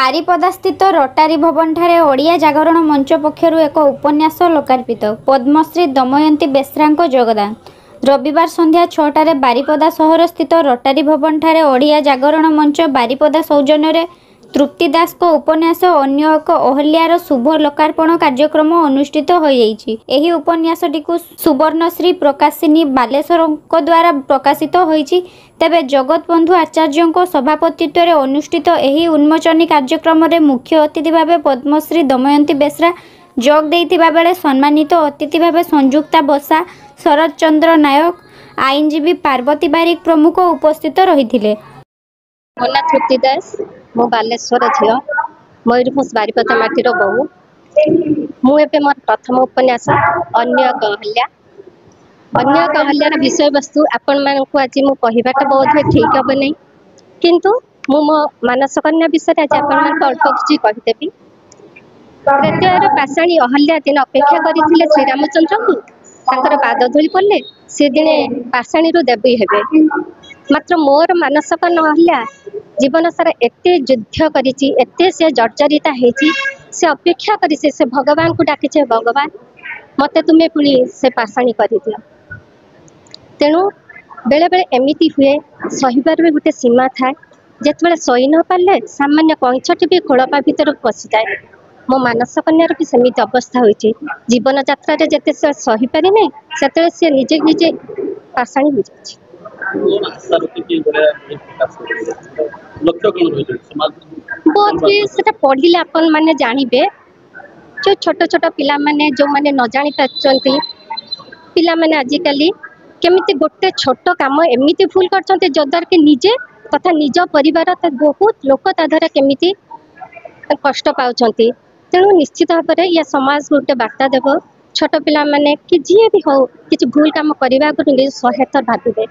बारिपदा स्थित रोटारी भवन ठारे ओडिया जागरण मंच पक्षरु एक उपन्यास लोकार्पित पद्मश्री दमयंती बेसरांको योगदान। रविवार संध्या 6टारे बारिपदा सहर स्थित रोटारी भवन ठारे ओडिया जागरण मंच बारिपदा सौजन्य तृप्ति दास को उपन्यास अन्य एक अहल्यार शुभ लोकार्पण कार्यक्रम अनुष्ठित हो जाइछि। एही उपन्यासटी को सुवर्णश्री प्रकाशिनी बालेश्वर द्वारा प्रकाशित होइछि। तेबे जगत बंधु आचार्य सभापतित्व में अनुष्ठित एही उन्मोचनी कार्यक्रम में मुख्य अतिथि भाव पद्मश्री दमयंती बेसरा जोग देइथिबा बेले सम्मानित अतिथि भाव संयुक्ता बसा, शरद चंद्र नायक, आईनजीवी पार्वती बारिक प्रमुख उपस्थित रहिथिले। मोना तृप्ति दास, मो बालेश्वर झील मयूरभंज बारिपदा माटीर बहु। मुझे मोर प्रथम उपन्यास अन्य कहल्यार विषय वस्तु आपण मानक आज मु कहवाटा बहुत ठीक हम नहीं, किंतु मो मानस कन्या विषय आज आपण अल्प किसी कहीदेवी। तृतीयर पाषाणी अहल्या दिन अपेक्षा करते श्रीरामचंद्र को पाद धूली पड़े सी दिने पाषाणी देवी हेबे। मात्र मोर मानसक अहल्या जीवन सारा एते युद्ध करिछि, एते से जर्जरिता हेछि, से अपेक्षा करी से भगवान को डाकिछे, भगवान मते तुम्हें पुणी से पाषाणी कर दियो। तेणु बेले बेले एमिति हुए, सहीबार भी गोटे सीमा थाए। जेतबेले सही न पारे सामान्य कंचटी भी खोलपा भीतर पशि जाए। मो मानस कन्यार भी सेमिति अवस्था होइछि। जीवन यात्रा रे जेते से सही पारि नै सेते से निजे निजे पाषाणी हो जाछि। बहुत भी सेटा पढ़िले अपन माने जानिबे। जो छोट छोट पिला माने जो माने न जानि पाछंती, पिला माने आजिकाली केमिति गोटे छोट काम एमिति भूल करछंती जद्वार के निजे तथा निज परिवार बहुत लोक ताधर केमिति कष्ट पाउछंती। तेणु निश्चित भाव में या समाज गोटे बार्ता देव, छोट पिला माने कि जी भी हो किसी भूल काम करने को निज सहायता भावे।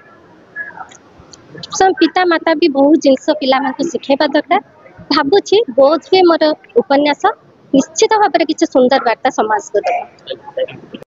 पिता माता भी बहुत जिनस पिला शिखेबा दरकार। भावुछि बोध भी मोर उपन्यास निश्चित भाव में किसी सुंदर वार्ता समाज को देव।